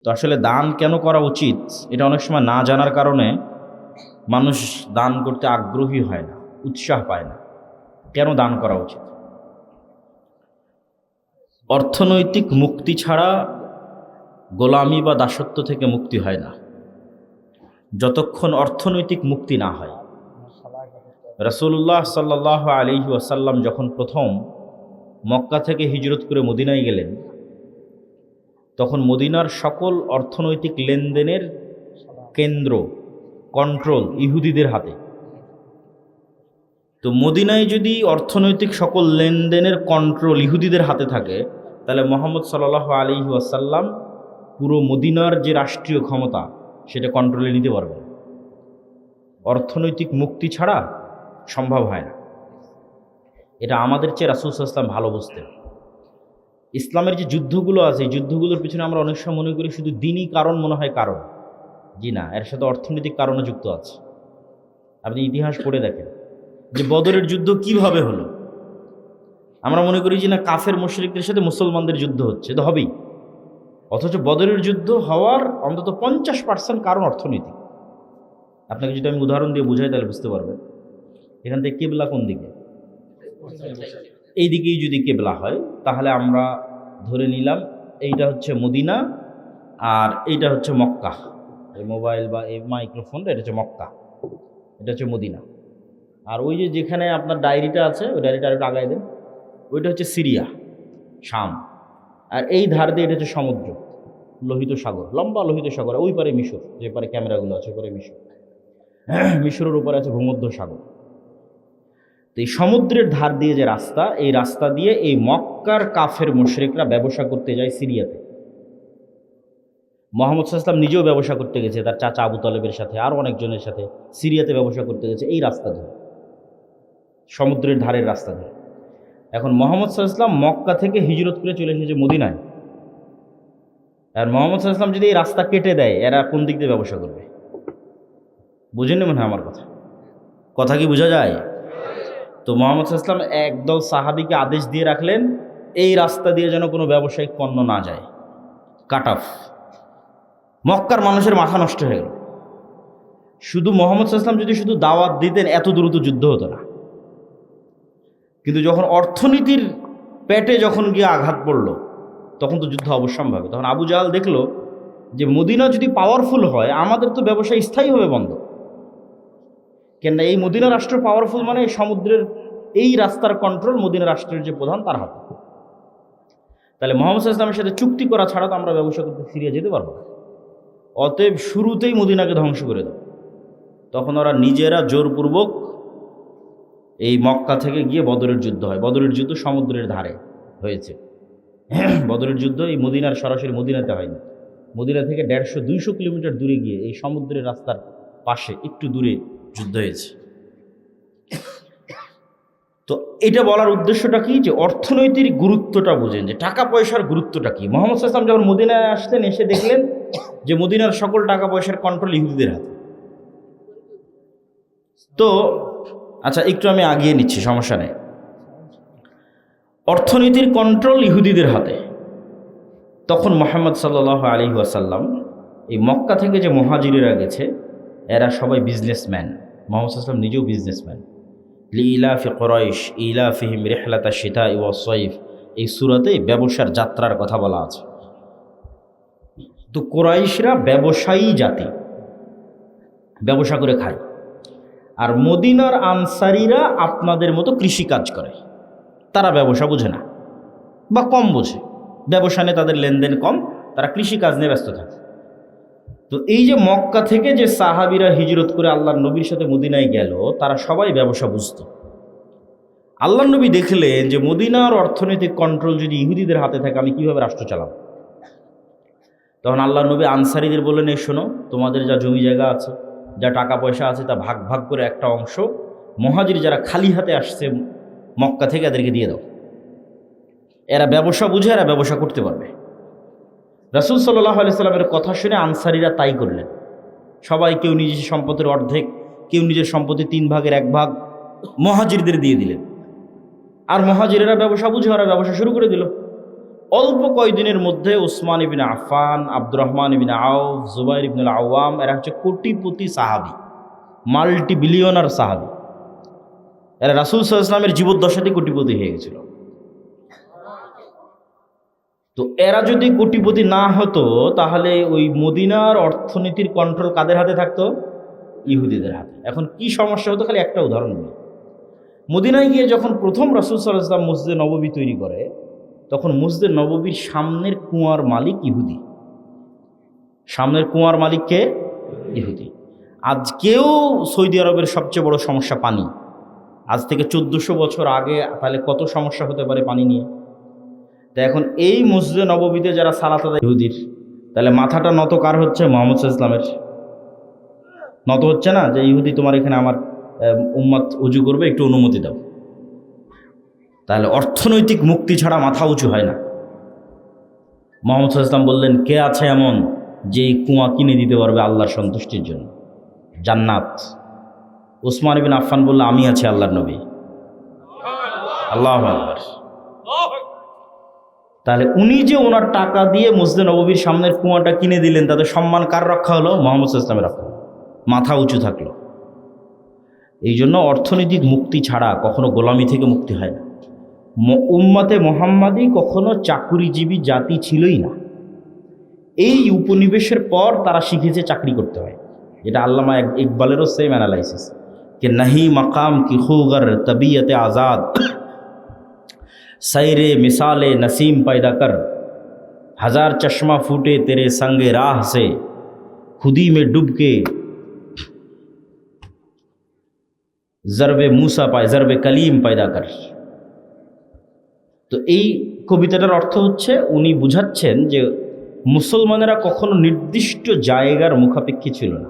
তো আসলে দান কেন করা উচিত এটা অনেক সময় না জানার কারণে মানুষ দান করতে আগ্রহী হয় না, উৎসাহ পায় না। কেন দান করা উচিত? অর্থনৈতিক মুক্তি ছাড়া গোলামি বা দাসত্ব থেকে মুক্তি হয় না, যতক্ষণ অর্থনৈতিক মুক্তি না হয়। রাসূলুল্লাহ সাল্লাল্লাহু আলাইহি ওয়াসাল্লাম যখন প্রথম মক্কা থেকে হিজরত করে মদিনায় গেলেন, তখন মদিনার সকল অর্থনৈতিক লেনদেনের কেন্দ্র, কন্ট্রোল ইহুদিদের হাতে। তো মদিনায় যদি অর্থনৈতিক সকল লেনদেনের কন্ট্রোল ইহুদিদের হাতে থাকে, তাহলে মুহাম্মদ সাল্লাল্লাহু আলাইহি ওয়াসাল্লাম পুরো মদিনার যে রাষ্ট্রীয় ক্ষমতা সেটা কন্ট্রোলে নিতে পারবেন। অর্থনৈতিক মুক্তি ছাড়া সম্ভব হয় না। এটা আমাদের চেয়ে রাসূল সাল্লাল্লাহু আলাইহি ওয়াসাল্লাম ভালো বুঝতেন। ইসলামের যে যুদ্ধগুলো আছে, এই যুদ্ধগুলোর পিছনে আমরা অনেক সময় মনে করি শুধু দিনই কারণ মনে হয় কারণ। জি না, এর সাথে অর্থনৈতিক কারণও যুক্ত আছে। আপনি ইতিহাস পড়ে দেখেন যে বদরের যুদ্ধ কিভাবে হলো। আমরা মনে করি যে না, কাফের মুশরিকদের সাথে মুসলমানদের যুদ্ধ হচ্ছে, তো হবেই। অথচ বদরের যুদ্ধ হওয়ার অন্তত 50% কারণ অর্থনৈতিক। আপনাকে যদি আমি উদাহরণ দিয়ে বুঝাই তাহলে বুঝতে পারবেন। এখান থেকে কিবলা কোন দিকে? এই দিকেই যদি কিবলা হয় তাহলে আমরা ধরে নিলাম এইটা হচ্ছে মদিনা আর এইটা হচ্ছে মক্কা। এই মোবাইল বা এই মাইক্রোফোনটা এটা হচ্ছে মক্কা, এটা হচ্ছে মদিনা। আর ওই যে যেখানে আপনার ডায়েরিটা আছে, ওই ডায়েরিটা আরেকটু আগায় দেন, ওইটা হচ্ছে সিরিয়া, শাম। আর এই ধার দিয়ে এটা হচ্ছে সমুদ্র, লোহিত সাগর, লম্বা লোহিত সাগর। ওই পারে মিশর, যে পারে ক্যামেরাগুলো আছে, ওই পারে মিশর। মিশরের উপরে আছে ভূমধ্য সাগর। তো এই সমুদ্রের ধার দিয়ে যে রাস্তা, এই রাস্তা দিয়ে এই মক্কার কাফের মুশরিকরা ব্যবসা করতে যায় সিরিয়াতে। মুহাম্মদ সাল্লাল্লাহু আলাইহি ওয়াসাল্লাম নিজেও ব্যবসা করতে গেছে, তার চাচা আবু তালেবের সাথে আরও অনেকজনের সাথে সিরিয়াতে ব্যবসা করতে গেছে এই রাস্তা ধরে, সমুদ্রের ধারের রাস্তা ধরে। এখন মুহাম্মদ সাল্লাল্লাহু আলাইহি ওয়াসাল্লাম মক্কা থেকে হিজরত করে চলে এসেছে মদিনায়। আর মুহাম্মদ সাল্লাল্লাহু আলাইহি ওয়াসাল্লাম যদি এই রাস্তা কেটে দেয়, এরা কোন দিক দিয়ে ব্যবসা করবে? বুঝেন মনে হয় আমার কথা? কথা কি বোঝা যায়? তো মুহাম্মদ সাল্লাল্লাহু আলাইহি ওয়াসাল্লাম একদল সাহাবীকে আদেশ দিয়ে রাখলেন, এই রাস্তা দিয়ে যেন কোনো ব্যবসায়িক পণ্য না যায়, কাট অফ। মক্কার মানুষের মাথা নষ্ট হয়ে গেল। শুধু মুহাম্মদ সাল্লাল্লাহু আলাইহি ওয়াসাল্লাম যদি শুধু দাওয়াত দিতেন, এত দ্রুত যুদ্ধ হতো না। কিন্তু যখন অর্থনীতির পেটে যখন গিয়ে আঘাত পড়ল, তখন তো যুদ্ধ অবশ্যম্ভাবী। তখন আবু জাহাল দেখলো যে মদিনা যদি পাওয়ারফুল হয়, আমাদের তো ব্যবসা স্থায়ীভাবে বন্ধ। কেননা এই মদিনা রাষ্ট্র পাওয়ারফুল মানে এই সমুদ্রের এই রাস্তার কন্ট্রোল মদিনা রাষ্ট্রের যে প্রধান তার হাতে। তাহলে মুহাম্মদ সাল্লাল্লাহু আলাইহি ওয়াসাল্লামের সাথে চুক্তি করা ছাড়া তো আমরা ব্যবসা করতে সিরিয়া যেতে পারবো না। অতএব শুরুতেই মদিনাকে ধ্বংস করে দাও। তখন ওরা নিজেরা জোরপূর্বক এই মক্কা থেকে গিয়ে বদরের যুদ্ধ হয়। বদরের যুদ্ধ সমুদ্রের ধারে হয়েছে। বদরের যুদ্ধ এই মদিনার সরাসরি মদিনাতে হয়নি, মদিনা থেকে 150-200 কিলোমিটার দূরে গিয়ে এই সমুদ্রের রাস্তার পাশে একটু দূরে যুদ্ধ হয়েছে। তো এটা বলার উদ্দেশ্যটা কি, যে অর্থনৈতিক গুরুত্বটা বোঝেন, যে টাকা পয়সার গুরুত্বটা কি। মুহাম্মদ সাল্লাল্লাহু আলাইহি ওয়াসাল্লাম যখন মদিনায় আসতেন, এসে দেখলেন যে মদিনার সকল টাকা পয়সার কন্ট্রোল ইহুদিদের হাতে। তো আচ্ছা, একটু আমি আগিয়ে নিচ্ছি, সমস্যা নেই। অর্থনীতির কন্ট্রোল ইহুদিদের হাতে। তখন মুহাম্মদ সাল্লাল্লাহু আলাইহি ওয়াসাল্লাম এই মক্কা থেকে যে মুহাজিরেরা গেছে, এরা সবাই বিজনেসম্যান। মুহাম্মদ সাল্লাল্লাহু আলাইহি ওয়াসাল্লাম নিজেও বিজনেসম্যান। লিইলাফি কুরাইশ ইলাফিহিম রিহলাতাশ শিতাই ওয়াস সাইফ, এই সূরাতে ব্যবসার যাত্রার কথা বলা আছে। তো কুরাইশরা ব্যবসায়ী জাতি, ব্যবসা করে খায়। আর মদিনার আনসারীরা আপনাদের মতো কৃষিকাজ করে, তারা ব্যবসা বোঝে না বা কম বোঝে, ব্যবসা নিয়ে তাদের লেনদেন কম, তারা কৃষিকাজ নিয়ে ব্যস্ত থাকে। তো এই যে মক্কা থেকে যে সাহাবীরা হিজরত করে আল্লাহর নবীর সাথে মদিনায় গেল, তারা সবাই ব্যবসা বুঝত। আল্লাহর নবী দেখলেন যে মদিনার অর্থনৈতিক কন্ট্রোল যদি ইহুদিদের হাতে থাকে, আমি কিভাবে রাষ্ট্র চালাব। তখন আল্লাহর নবী আনসারীদের বললেন, এই শোনো, তোমাদের যা জমি জায়গা আছে, যা টাকা পয়সা আছে, তা ভাগ ভাগ করে একটা অংশ মুহাজির যারা খালি হাতে আসছে মক্কা থেকে, এদেরকে দিয়ে দাও। এরা ব্যবসা বুঝে, এরা ব্যবসা করতে পারবে। রাসূল সাল্লাল্লাহু আলাইহি সাল্লামের কথা শুনে আনসারীরা তাই করলেন। সবাই কেউ নিজের সম্পদের অর্ধেক, কেউ নিজের সম্পত্তি 3/1 ভাগ মুহাজিরদের দিয়ে দিলেন। আর মুহাজিরেরা ব্যবসা বুঝে, ওরা ব্যবসা শুরু করে দিল। অল্প কয়েকদিনের মধ্যে উসমান ইবিন আফফান, আব্দুর রহমান ইবিন আউফ, জুবাইর ইবনুল আওয়াম, এরা হচ্ছে কোটিপতি সাহাবি, মাল্টি বিলিয়নার সাহাবি। এরা রাসূল সাল্লাল্লাহু আলাইহি ওয়াসাল্লামের জীবদ্দশাতেই কোটিপতি হয়ে গেছিল। তো এরা যদি কোটিপতি না হতো তাহলে ওই মদিনার অর্থনীতির কন্ট্রোল কাদের হাতে থাকতো? ইহুদিদের হাতে। এখন কি সমস্যা হতো, খালি একটা উদাহরণ দিই। মদিনায় গিয়ে যখন প্রথম রাসূল সাল্লাল্লাহু আলাইহি ওয়াসাল্লাম মসজিদে নববী তৈরি করে, তখন মসজিদে নববীর সামনের কুয়ার মালিক ইহুদি। সামনের কুয়ার মালিককে ইহুদি। আজকেও সৌদি আরবের সবচেয়ে বড় সমস্যা পানি। আজ থেকে 1400 বছর আগে তাহলে কত সমস্যা হতে পারে পানি নিয়ে। তা এখন এই মসজিদে নববীতে যারা সালাত আদায় ইহুদির, তাহলে মাথাটা নত কার হচ্ছে? মুহাম্মদ সাল্লাল্লাহু আলাইহি ওয়াসাল্লামের। নত হচ্ছে না যে ইহুদি তোমার এখানে আমার উম্মত উজু করবে, একটু অনুমতি দাও। তাহলে অর্থনৈতিক মুক্তি ছাড়া মাথা উঁচু হয় না। মুহাম্মদ সাল্লাল্লাহু আলাইহি ওয়াসাল্লাম বললেন, কে আছে এমন যে এই কুয়া কিনে দিতে পারবে আল্লাহর সন্তুষ্টির জন্য? জান্নাত। উসমান ইবিন আফফান বলল, আমি আছি আল্লাহর নবী। আল্লাহু আকবার। তাহলে উনি যে ওনার টাকা দিয়ে মসজিদে নববীর সামনের কুয়াটা কিনে দিলেন, তাতে সম্মান কার রক্ষা হলো? মুহাম্মদ সাল্লাল্লাহু আলাইহি ওয়াসাল্লামের রক্ষা হলো, মাথা উঁচু থাকলো। এই জন্য অর্থনৈতিক মুক্তি ছাড়া কখনো গোলামি থেকে মুক্তি হয় না। উম্মতে মুহাম্মাদি কখনো চাকুরিজীবী জাতি ছিলই না। এই উপনিবেশের পর তারা শিখেছে চাকরি করতে হয়। এটা আল্লামা ইকবালেরও সেম অ্যানালাইসিস, कि नहीं मकाम की खूगर तबीयत आज़ाद सैरे मिसाल नसीम पैदा कर हजार चश्मा फूटे तेरे संग राह से खुदी में डूब के ज़रबे मूसा पाए ज़रबे कलीम पैदा कर। তো এই কবিতাটার অর্থ হচ্ছে উনি বুঝাচ্ছেন যে মুসলমানেরা কখনো নির্দিষ্ট জায়গার মুখাপেক্ষী ছিল না।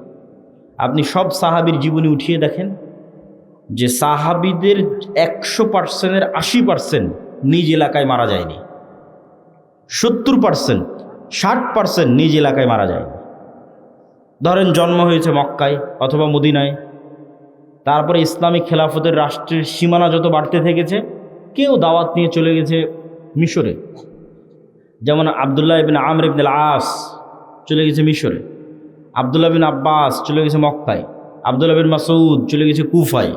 আপনি সব সাহাবীর জীবনী উঠিয়ে দেখেন যে সাহাবীদের 100%-এর 80% নিজ এলাকায় মারা যায়নি, 70%, 60% নিজ এলাকায় মারা যায়নি। ধরেন জন্ম হয়েছে মক্কায় অথবা মদিনায়, তারপরে ইসলামিক খেলাফতের রাষ্ট্রের সীমানা যত বাড়তে থেকেছে, কেউ দাওয়াত নিয়ে চলে গেছে মিশরে। যেমন আবদুল্লাহ ইবনে আমর ইবনে আস চলে গেছে মিশরে, আবদুল্লাহ বিন আব্বাস চলে গেছে মক্কায়, আবদুল্লাহ বিন মাসউদ চলে গেছে কুফায়।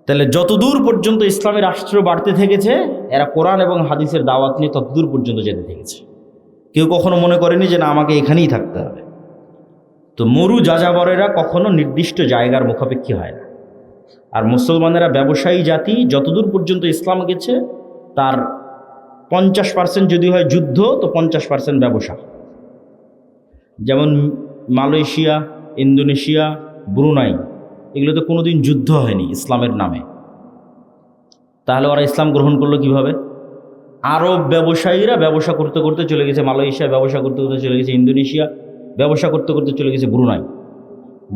তাহলে যতদূর পর্যন্ত ইসলামী রাষ্ট্র বাড়তে থেকেছে, এরা কোরআন এবং হাদিসের দাওয়াত নিয়ে ততদূর পর্যন্ত যেতে থেকেছে। কেউ কখনো মনে করেনি যে না আমাকে এখানেই থাকতে হবে। তো মরু যাযাবরেরা কখনো নির্দিষ্ট জায়গার মুখাপেক্ষী হয় না। আর মুসলমানেরা ব্যবসায়ী জাতি, যতদূর পর্যন্ত ইসলাম গেছে তার 50% যদি হয় যুদ্ধ, তো 50% ব্যবসা। যেমন মালয়েশিয়া, ইন্দোনেশিয়া, ব্রুনাই, এগুলোতে কোনোদিন যুদ্ধ হয়নি ইসলামের নামে। তাহলে ওরা ইসলাম গ্রহণ করলো কিভাবে? আরব ব্যবসায়ীরা ব্যবসা করতে করতে চলে গেছে মালয়েশিয়া, ব্যবসা করতে করতে চলে গেছে ইন্দোনেশিয়া, ব্যবসা করতে করতে চলে গেছে ব্রুনাই।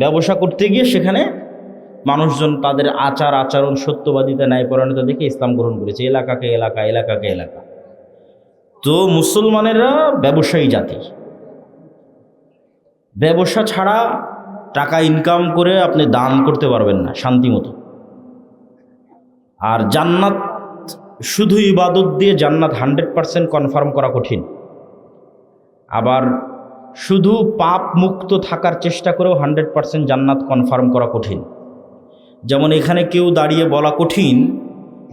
ব্যবসা করতে গিয়ে সেখানে মানুষজন তাদের আচার আচরণ, সত্যবাদিতা, ন্যায়পরায়ণতা দেখে ইসলাম গ্রহণ করেছে, এলাকাকে এলাকা, এলাকাকে এলাকা। তো মুসলমানেরা ব্যবসায়ী জাতি। ব্যবসা ছাড়া টাকা ইনকাম করে আপনি দান করতে পারবেন না শান্তি মতো। আর জান্নাত শুধু ইবাদত দিয়ে জান্নাত 100% কনফার্ম করা কঠিন। আবার শুধু পাপ মুক্ত থাকার চেষ্টা করেও 100% জান্নাত কনফার্ম করা কঠিন। যেমন এখানে কেউ দাঁড়িয়ে বলা কঠিন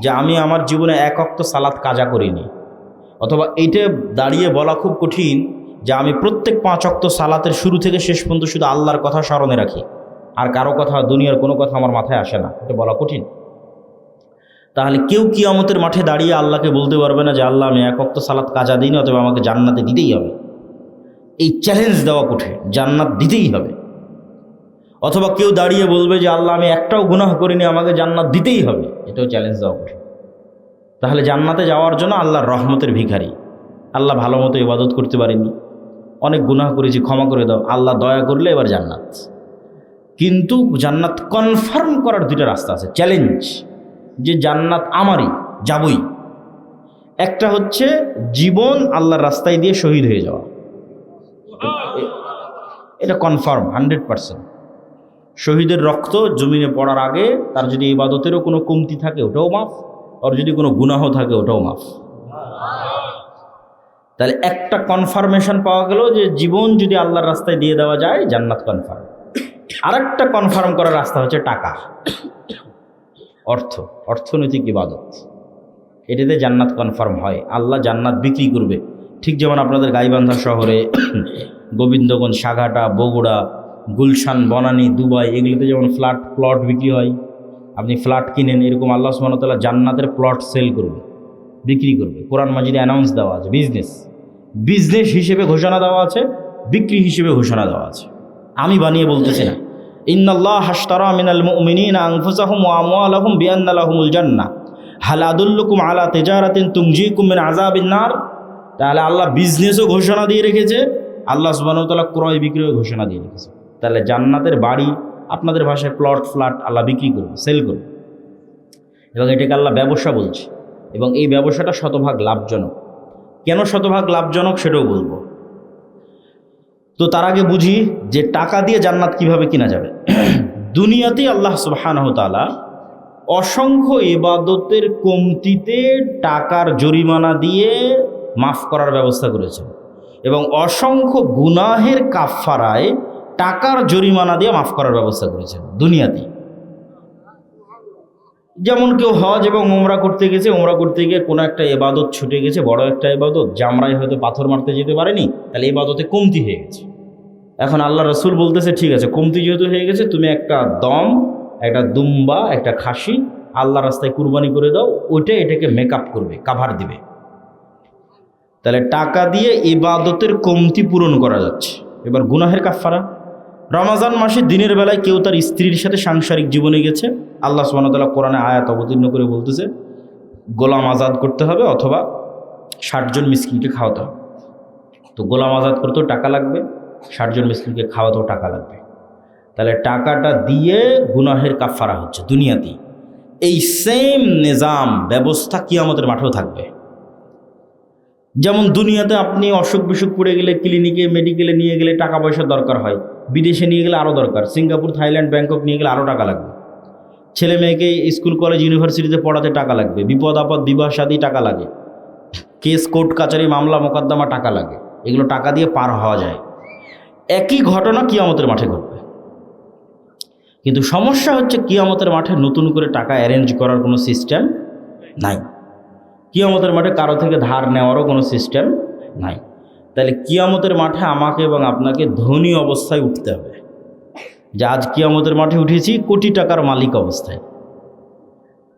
যে আমি আমার জীবনে এক ওয়াক্ত সালাত কাজা করিনি, অথবা এইটা দাঁড়িয়ে বলা খুব কঠিন যে আমি প্রত্যেক 5 ওয়াক্ত সালাতের শুরু থেকে শেষ পর্যন্ত শুধু আল্লাহর কথা স্মরণে রাখি, আর কারো কথা, দুনিয়ার কোনো কথা আমার মাথায় আসে না। এটা বলা কঠিন। তাহলে কেউ কিয়ামতের মাঠে দাঁড়িয়ে আল্লাহকে বলতে পারবে না যে আল্লাহ আমি এক ওয়াক্ত সালাত কাজা দিইনি, অথবা আমাকে জান্নাতে দিতেই হবে। এই চ্যালেঞ্জ দেওয়া কঠিন, জান্নাত দিতেই হবে। অথবা কেউ দাঁড়িয়ে বলবে যে আল্লাহ আমি একটাও গুনাহ করিনি, আমাকে জান্নাত দিতেই হবে, এটাও চ্যালেঞ্জ দেওয়া কঠিন। তাহলে জান্নাতে যাওয়ার জন্য আল্লাহর রহমতের ভিখারি, আল্লাহ ভালো মতো ইবাদত করতে পারিনি, অনেক গুনাহ করেছি, ক্ষমা করে দাও, আল্লাহ দয়া করলে এবার জান্নাত। কিন্তু জান্নাত কনফার্ম করার দুইটা রাস্তা আছে, চ্যালেঞ্জ, যে জান্নাত আমারই, যাবই। একটা হচ্ছে জীবন আল্লাহর রাস্তায় দিয়ে শহীদ হয়ে যাওয়া, এটা কনফার্ম 100%। শহীদের রক্ত জমিনে পড়ার আগে তার যদি ইবাদতেরও কোনো কমতি থাকে ওটাও মাফ, আর যদি কোনো গুনাহ থাকে ওটাও মাফ। তাহলে একটা কনফার্মেশন পাওয়া গেল যে জীবন যদি আল্লাহর রাস্তায় দিয়ে দেওয়া যায় জান্নাত কনফার্ম। আরেকটা কনফার্ম করার রাস্তা হচ্ছে টাকা, অর্থনৈতিক ইবাদত। এটাতে জান্নাত কনফার্ম হয়, আল্লাহ জান্নাত বিক্রি করবে। ঠিক যেমন আপনাদের গাইবান্ধা শহরে, গোবিন্দগঞ্জ, সাঘাটা, বগুড়া, গুলশান, বনানী, দুবাই, এগুলোতে যেমন প্লট বিক্রি হয়, আপনি ফ্ল্যাট কিনেন, এরকম আল্লাহ সুবহানাহু ওয়া তাআলা জান্নাতের প্লট সেল করবে, বিক্রি করবে। কোরআন মাজিদে অ্যানাউন্স দেওয়া আছে, বিজনেস হিসেবে ঘোষণা দেওয়া আছে, বিক্রি হিসেবে ঘোষণা দেওয়া আছে। আমি বানিয়ে বলতেছি না। ইন্নাল্লাহ হাশতারা মিনাল মুমিনিনা আনফুসাহুম ওয়া আমওয়ালাহুম বিআন্না লাহুমুল জান্নাহ হাল আদুল্লুকুম আলা তিজারাতিন তুনজিকুম মিন আযাবিন নার। তাহলে আল্লাহ বিজনেসও ঘোষণা দিয়ে রেখেছে, আল্লাহ সুবহানাহু ওয়া তাআলা ক্রয় বিক্রয় ঘোষণা দিয়ে রেখেছে। তাহলে জান্নাতের বাড়ি, আপনাদের ভাষায় প্লট, ফ্ল্যাট আল্লাহ বিক্রি করবে, সেল করবে, এবং এটাকে আল্লাহ ব্যবসা বলছে। এবং এই ব্যবসাটা শতভাগ লাভজনক। কেন শতভাগ লাভজনক সেটাও বলবো। তো তার আগে বুঝি যে টাকা দিয়ে জান্নাত কিভাবে কিনা যাবে। দুনিয়াতেই আল্লাহ সুবহানাহু ওয়া তাআলা অসংখ্য ইবাদতের কমতিতে টাকার জরিমানা দিয়ে মাফ করার ব্যবস্থা করেছেন, এবং অসংখ্য গুনাহের কাফফারায় টাকার জরিমানা দিয়ে মাফ করার ব্যবস্থা করেছেন দুনিয়াতেই। যেমন কেউ হজ এবং ওমরা করতে গেছে, ওমরা করতে গিয়ে কোনো একটা ইবাদত ছুটে গেছে, বড় একটা ইবাদত, জামরায় হয়তো পাথর মারতে যেতে পারেনি, তাহলে ইবাদতে কমতি হয়ে গেছে। এখন আল্লাহ রসুল বলতেছে ঠিক আছে, কমতি যেহেতু হয়ে গেছে, তুমি একটা দম, একটা দুম্বা, একটা খাসি আল্লাহ রাস্তায় কুরবানি করে দাও, ওইটা এটাকে মেকআপ করবে, কাভার দিবে। তাহলে টাকা দিয়ে ইবাদতের কমতি পূরণ করা যাচ্ছে। এবার গুনাহের কাফফারা, রমজান মাসে দিনের বেলায় কেউ তার স্ত্রীর সাথে সাংসারিক জীবনে গেছে, আল্লাহ সুবহানাহু ওয়া তাআলা কোরআনে আয়াত অবতীর্ণ করে বলতেছে গোলাম আজাদ করতে হবে অথবা 60 জন মিসকিনকে খাওয়াতে হবে। তো গোলাম আজাদ করতেও টাকা লাগবে, 60 জন মিসকিনকে খাওয়াতেও টাকা লাগবে। তাহলে টাকাটা দিয়ে গুনাহের কাফফারা হচ্ছে দুনিয়াতেই। এই সেম নিজাম ব্যবস্থা কিয়ামতের মাঠেও থাকবে। যেমন দুনিয়াতে আপনি অসুখ বিসুখ পড়ে গেলে ক্লিনিকে, মেডিকেলে নিয়ে গেলে টাকা পয়সার দরকার হয়, বিদেশে নিয়ে গেলে আরও দরকার, সিঙ্গাপুর, থাইল্যান্ড, ব্যাংকক নিয়ে গেলে আরও টাকা লাগবে, ছেলে মেয়েকে স্কুল, কলেজ, ইউনিভার্সিটিতে পড়াতে টাকা লাগবে, বিপদ আপদ, বিবাহ শাদী টাকা লাগে, কেস, কোর্ট কাচারি, মামলা মোকদ্দমা টাকা লাগে, এগুলো টাকা দিয়ে পার হওয়া যায়। একই ঘটনা কিয়ামতের মাঠে ঘটবে। কিন্তু সমস্যা হচ্ছে কিয়ামতের মাঠে নতুন করে টাকা অ্যারেঞ্জ করার কোনো সিস্টেম নাই। কিয়ামতের মাঠে কারো থেকে ধার নেওয়ারও কোনো সিস্টেম নাই। তাহলে কিয়ামতের মাঠে আমাকে এবং আপনাকে ধনী অবস্থায় উঠতে হবে, যে আজ কিয়ামতের মাঠে উঠেছি কোটি টাকার মালিক অবস্থায়।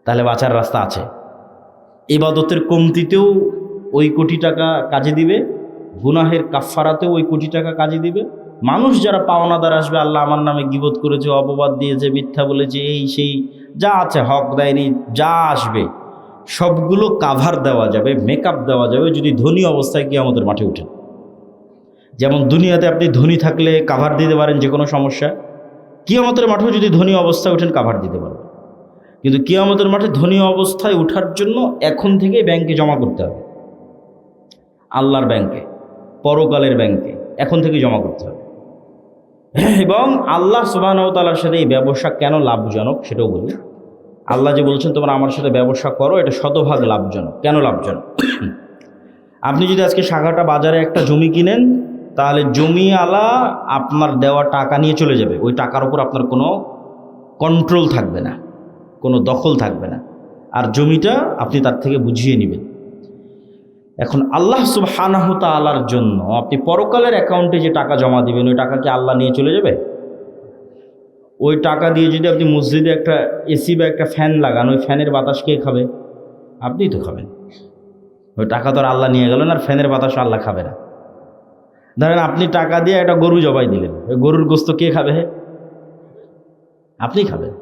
তাহলে বাঁচার রাস্তা আছে। ইবাদতের কমতিতেও ওই কোটি টাকা কাজে দিবে, গুনাহের কাফফারাতেও ওই কোটি টাকা কাজে দিবে। মানুষ যারা পাওনাদার আসবে, আল্লাহ আমার নামে গীবত করেছে, অপবাদ দিয়েছে, মিথ্যা বলেছে, এই সেই যা আছে, হক দেয়নি, যা আসবে সবগুলো কাভার দেওয়া যাবে, মেকআপ দেওয়া যাবে যদি ধনী অবস্থায় কিয়ামতের মাঠে উঠেন। যেমন দুনিয়াতে আপনি ধনী থাকলে কাভার দিতে পারেন যে কোনো সমস্যা, কিয়ামতের মাঠেও যদি ধনী অবস্থায় ওঠেন কাভার দিতে পারবেন। কিন্তু কিয়ামতের মাঠে ধনী অবস্থায় ওঠার জন্য এখন থেকেই ব্যাংকে জমা করতে হবে, আল্লাহর ব্যাংকে, পরকালের ব্যাংকে এখন থেকে জমা করতে হবে। এবং আল্লাহ সুবহানাহু ওয়া তাআলার সাথে এই ব্যবসা কেন লাভজনক সেটাও বলি। আল্লাহ যে বলছেন তোমরা আমার সাথে ব্যবসা করো, এটা শতভাগ লাভজনক। কেন লাভজনক? আপনি যদি আজকে সাঘাটা বাজারে একটা জমি কিনেন, তাহলে জমিওয়ালা আপনার দেওয়া টাকা নিয়ে চলে যাবে, ওই টাকার উপর আপনার কোনো কন্ট্রোল থাকবে না, কোনো দখল থাকবে না, আর জমিটা আপনি তার থেকে বুঝিয়ে নেবেন। এখন আল্লাহ সুবহানাহু তাআলার জন্য আপনি পরকালের অ্যাকাউন্টে যে টাকা জমা দিবেন, ওই টাকা কি আল্লাহ নিয়ে চলে যাবে? ওই টাকা দিয়ে যদি আপনি মসজিদে একটা এসি বা একটা ফ্যান লাগান, ওই ফ্যানের বাতাস কে খাবে? আপনিই তো খাবেন। ওই টাকা তো আর আল্লাহ নিয়ে গেলেন, আর ফ্যানের বাতাস আল্লাহ খাবে না। ধরেন আপনি টাকা দিয়ে একটা গরু জবাই দিলেন, ওই গরুর গোস্ত কে খাবে? আপনি খাবেন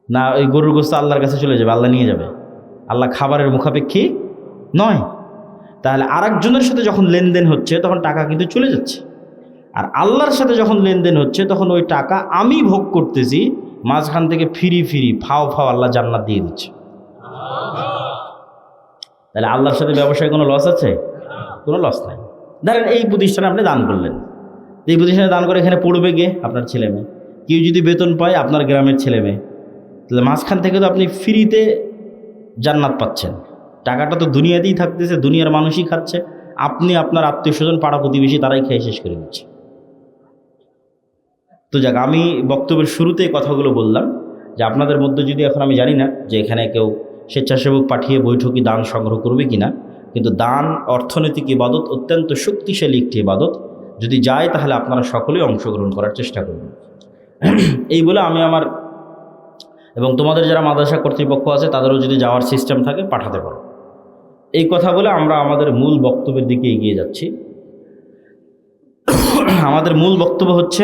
না, ওই গরুর গোস্ত আল্লাহর কাছে চলে যাবে, আল্লাহ নিয়ে যাবে? আল্লাহ খাবারের মুখাপেক্ষী নয়। তাহলে আরেকজনের সাথে যখন লেনদেন হচ্ছে তখন টাকা কিন্তু চলে যাচ্ছে, আর আল্লাহর সাথে যখন লেনদেন হচ্ছে তখন ওই টাকা আমি ভোগ করতেছি, মাঝখান থেকে ফিরি ফাও আল্লাহ জান্নাত দিয়ে দিচ্ছে। তাহলে আল্লাহর সাথে ব্যবসায় কোনো লস আছে? কোনো লস নাই। ধরেন এই প্রতিষ্ঠানে আপনি দান করলেন, এই প্রতিষ্ঠানে দান করে এখানে পড়বে গে আপনার ছেলে মেয়ে, কেউ যদি বেতন পায় আপনার গ্রামের ছেলে মেয়ে, তাহলে মাঝখান থেকে তো আপনি ফ্রিতে জান্নাত পাচ্ছেন। টাকাটা তো দুনিয়াতেই থাকতেছে, দুনিয়ার মানুষই খাচ্ছে, আপনি আপনার আত্মীয় স্বজন পাড়া প্রতিবেশী তারাই খেয়ে শেষ করে দিচ্ছে। তো যাক, আমি বক্তব্যের শুরুতে এই কথাগুলো বললাম যে আপনাদের মধ্যে যদি, এখন আমি জানি না যে এখানে কেউ স্বেচ্ছাসেবক পাঠিয়ে বৈঠকি দান সংগ্রহ করবে কিনা, কিন্তু দান অর্থনৈতিক ইবাদত, অত্যন্ত শক্তিশালী একটি ইবাদত। যদি যায় তাহলে আপনারা সকলেই অংশগ্রহণ করার চেষ্টা করবেন। এই বলে আমি আমার এবং তোমাদের যারা মাদ্রাসা কর্তৃপক্ষ আছে তাদেরও যদি যাওয়ার সিস্টেম থাকে পাঠাতে পারো। এই কথা বলে আমরা আমাদের মূল বক্তব্যের দিকে এগিয়ে যাচ্ছি। আমাদের মূল বক্তব্য হচ্ছে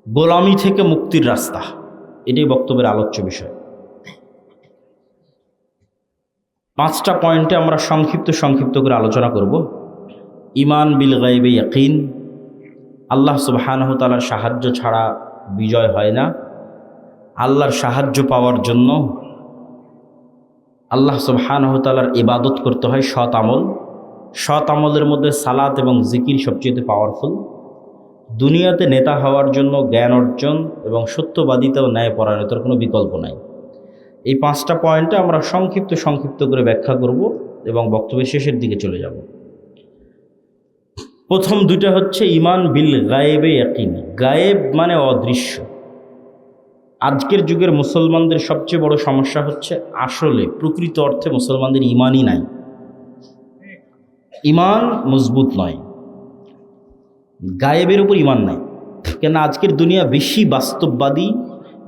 গোলামি থেকে মুক্তির রাস্তা। এটাই বক্তব্যের আলোচ্য বিষয়। 5টা পয়েন্টে আমরা সংক্ষিপ্ত করে আলোচনা করব। ঈমান বিল গায়বে ইয়াকিন, আল্লাহ সুবহানাহু ওয়া তাআলার সাহায্য ছাড়া বিজয় হয় না। আল্লাহর সাহায্য পাওয়ার জন্য আল্লাহ সুবহানাহু ওয়া তাআলার ইবাদত করতে হয়, সৎ আমল। সৎ আমলের মধ্যে সালাত এবং জিকির সবচেয়ে পাওয়ারফুল। দুনিয়াতে নেতা হওয়ার জন্য জ্ঞান অর্জন এবং সত্যবাদিতা ও ন্যায়পরায়ণতার কোনো বিকল্প নাই। এই 5টা পয়েন্টে আমরা সংক্ষিপ্ত করে ব্যাখ্যা করব এবং বক্তব্যের শেষের দিকে চলে যাব। প্রথম 2টা হচ্ছে ঈমান বিল গায়েবে ইয়াকিন। গায়েব মানে অদৃশ্য। আজকের যুগের মুসলমানদের সবচেয়ে বড় সমস্যা হচ্ছে আসলে প্রকৃত অর্থে মুসলমানদের ঈমানই নাই, ঈমান মজবুত নয়, গায়েবের উপর ঈমান নাই। কেন আজকের দুনিয়া বেশি বাস্তববাদী,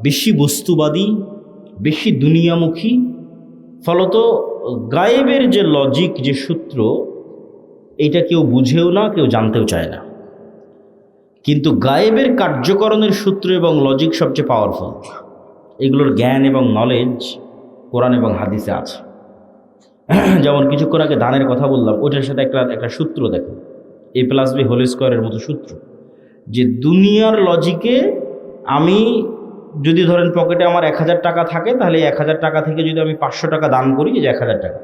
বেশি বস্তুবাদী, বেশি দুনিয়ামুখী। ফলত গায়েবের যে লজিক, যে সূত্র, এইটা কেউ বুঝেও না, কেউ জানতেও চায় না। কিন্তু গায়েবের কার্যকরণের সূত্র এবং লজিক সবচেয়ে পাওয়ারফুল। এগুলোর জ্ঞান এবং নলেজ কোরআন এবং হাদিসে আছে। যেমন কিছুক্ষণ আগে ধানের কথা বললাম, ওইটার সাথে একটা সূত্র দেখো, a+b² মতো সূত্র, যে দুনিয়ার লজিকে আমি যদি ধরেন পকেটে আমার 1000 টাকা থাকে, তাহলে 1000 টাকা থেকে যদি আমি 500 টাকা দান করি, যে 1000 টাকা,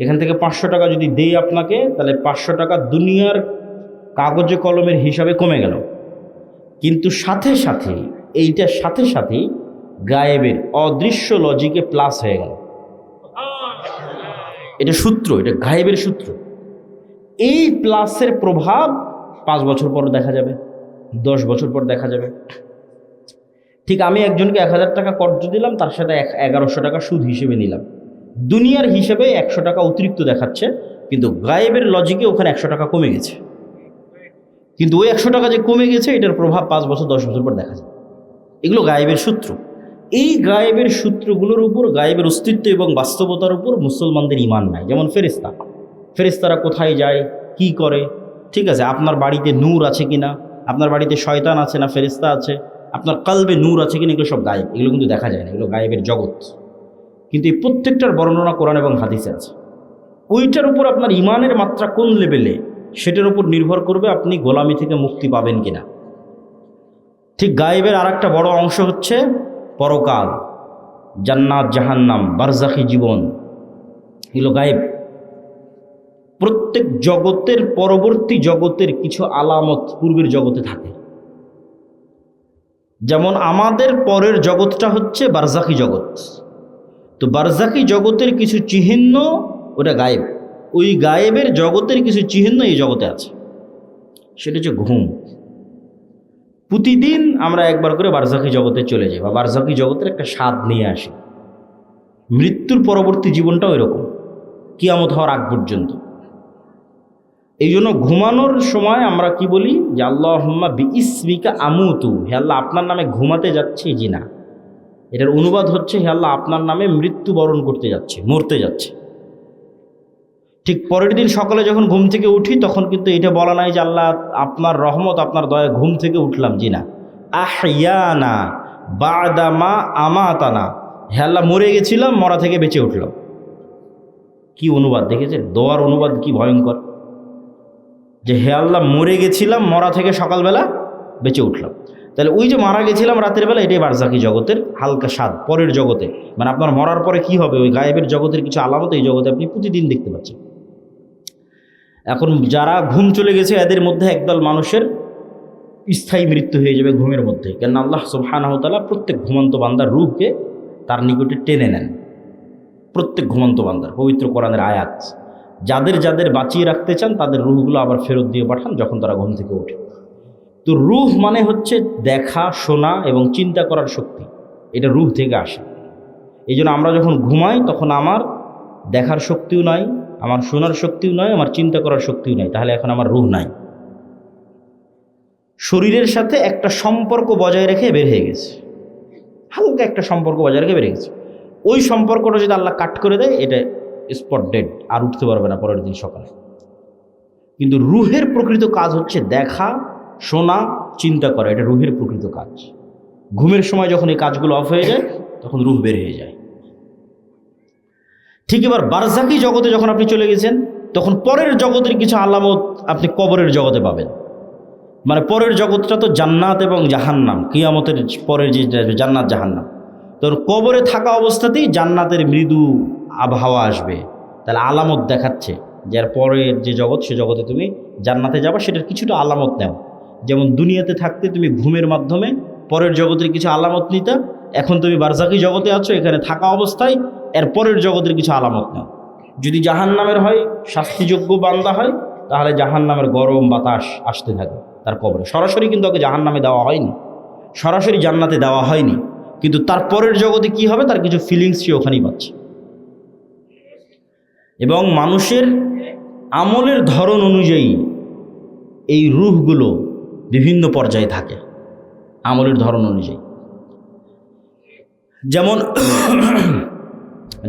এখান থেকে 500 টাকা যদি দেই আপনাকে, তাহলে 500 টাকা দুনিয়ার কাগজে কলমের হিসাবে কমে গেল। কিন্তু সাথে সাথে গায়েবের অদৃশ্য লজিকে প্লাস হয়ে গেল। এটা সূত্র, এটা গায়েবের সূত্র। এই প্লাসের প্রভাব 5 বছর পর দেখা যাবে, 10 বছর পর দেখা যাবে। ঠিক আমি একজনকে 1000 টাকা কর্জ দিলাম, তার সাথে 1100 টাকা সুদ হিসেবে নিলাম। দুনিয়ার হিসেবে 100 টাকা অতিরিক্ত দেখাচ্ছে, কিন্তু গায়েবের লজিকে ওখানে 100 টাকা কমে গেছে। কিন্তু ওই 100 টাকা যে কমে গেছে, এটার প্রভাব 5 বছর 10 বছর পর দেখা যায়। এগুলো গায়েবের সূত্র। এই গায়েবের সূত্রগুলোর উপর, গায়েবের অস্তিত্ব এবং বাস্তবতার উপর মুসলমানদের ঈমান নাই। যেমন ফেরেশতারা কোথায় যায়, কি করে, ঠিক আছে, আপনার বাড়িতে নূর আছে কিনা, আপনার বাড়িতে শয়তান আছে না ফেরেশতা আছে, আপনার কলবে নূর আছে কিনা, এগুলো সব গায়েব। এগুলো কিন্তু দেখা যায় না, এগুলো গায়েবের জগৎ। কিন্তু এই প্রত্যেকটার বর্ণনা কোরআন এবং হাদিসে আছে। ওইটার উপর আপনার ঈমানের মাত্রা কোন লেভেলে, সেটার উপর নির্ভর করবে আপনি গোলামি থেকে মুক্তি পাবেন কিনা। ঠিক গায়েবের আর একটা বড় অংশ হচ্ছে পরকাল, জান্নাত, জাহান্নাম, বারজাখী জীবন। এগুলো গায়েব। প্রত্যেক জগতের পরবর্তী জগতের কিছু আলামত পূর্বের জগতে থাকে। যেমন আমাদের পরের জগৎটা হচ্ছে বারজাখী জগৎ। তো বারজাখী জগতের কিছু চিহ্ন, ওটা গায়েব। ওই গায়েবের জগতের কিছু চিহ্ন এই জগতে আছে। সেটা হচ্ছে ঘুম। প্রতিদিন আমরা একবার করে বারজাখী জগতে চলে যাই, বা বারজাখী জগতের একটা স্বাদ নিয়ে আসি। মৃত্যুর পরবর্তী জীবনটাও এরকম, কিয়ামত হওয়ার আগ পর্যন্ত। এই জন্য ঘুমানোর সময় আমরা কি বলি, যে আল্লাহুম্মা বিইসমিকা আমুতু, হে আল্লাহ আপনার নামে ঘুমাতে যাচ্ছি। জি না, এটার অনুবাদ হচ্ছে হে আল্লাহ আপনার নামে মৃত্যুবরণ করতে যাচ্ছে, মরতে যাচ্ছে। ঠিক পরের দিন সকালে যখন ঘুম থেকে উঠি, তখন কিন্তু এটা বলা নাই যে আল্লাহ আপনার রহমত, আপনার দয়া, ঘুম থেকে উঠলাম। জি না, আহইয়ানা বা'দা মা আমাতানা, হে আল্লাহ মরে গেছিলাম, মরা থেকে বেঁচে উঠলাম। কি অনুবাদ দেখেছেন? দোয়ার অনুবাদ কি ভয়ঙ্কর, যে হে আল্লাহ মরে গেছিলাম, মরা থেকে সকালবেলা বেঁচে উঠলাম। তাহলে ওই যে মারা গেছিলাম রাতের বেলা, এটাই বারজাখী জগতের হালকা স্বাদ পরের জগতে। মানে আপনার মরার পরে কি হবে, ওই গায়েবের জগতের কিছু আলামত এই জগতে আপনি প্রতিদিন দেখতে পাচ্ছেন। এখন যারা ঘুম চলে গেছে, এদের মধ্যে একদল মানুষের স্থায়ী মৃত্যু হয়ে যাবে ঘুমের মধ্যে। কেন আল্লাহ সুবহানাহু ওয়া তাআলা প্রত্যেক ঘুমন্ত বান্দার রূহকে তার নিকটে টেনে নেন। প্রত্যেক ঘুমন্ত বান্দার, পবিত্র কোরআনের আয়াত, যাদের যাদের বাঁচিয়ে রাখতে চান তাদের রুহগুলো আবার ফেরত দিয়ে পাঠান যখন তারা ঘুম থেকে ওঠে। তো রুহ মানে হচ্ছে দেখা, শোনা এবং চিন্তা করার শক্তি, এটা রুহ থেকে আসে। এই জন্য আমরা যখন ঘুমাই তখন আমার দেখার শক্তিও নাই, আমার শোনার শক্তিও নাই, আমার চিন্তা করার শক্তিও নাই, তাহলে এখন আমার রুহ নাই। শরীরের সাথে একটা সম্পর্ক বজায় রেখে বের হয়ে গেছে, হালকা একটা সম্পর্ক বজায় রেখে বের হয়ে গেছে। ওই সম্পর্কটা যদি আল্লাহ কাট করে দেয়, এটা স্পট ডেড, আর উঠতে পারবে না পরের দিন সকালে। কিন্তু রুহের প্রকৃত কাজ হচ্ছে দেখা, শোনা, চিন্তা করা, এটা রুহের প্রকৃত কাজ। ঘুমের সময় যখন এই কাজগুলো অফ হয়ে যায় তখন রুহ বের হয়ে যায়। ঠিক এবার বারজাকি জগতে যখন আপনি চলে গেছেন তখন পরের জগতের কিছু আলামত আপনি কবরের জগতে পাবেন। মানে পরের জগৎটা তো জান্নাত এবং জাহান্নাম, কিয়ামতের পরের যে জান্নাত জাহান্নাম, তখন কবরে থাকা অবস্থাতেই জান্নাতের মৃদু আবহাওয়া আসবে, তাহলে আলামত দেখাচ্ছে যে এর পরের যে জগৎ সে জগতে তুমি জান্নাতে যাবা, সেটার কিছুটা আলামত নেও। যেমন দুনিয়াতে থাকতে তুমি ঘুমের মাধ্যমে পরের জগতের কিছু আলামত নিতা, এখন তুমি বারজাকি জগতে আছো, এখানে থাকা অবস্থায় এর পরের জগতের কিছু আলামত নাও। যদি জাহান্নামের হয়, শাস্তিযোগ্য বান্দা হয়, তাহলে জাহান্নামের গরম বাতাস আসতে থাকে তার কবরে। সরাসরি কিন্তু ওকে জাহান্নামে দেওয়া হয়নি, সরাসরি জান্নাতে দেওয়া হয়নি, কিন্তু তার পরের জগতে কি হবে তার কিছু ফিলিংস সে ওখানেই পাচ্ছে। এবং মানুষের আমলের ধরন অনুযায়ী এই রূহগুলো বিভিন্ন পর্যায়ে থাকে, আমলের ধরন অনুযায়ী। যেমন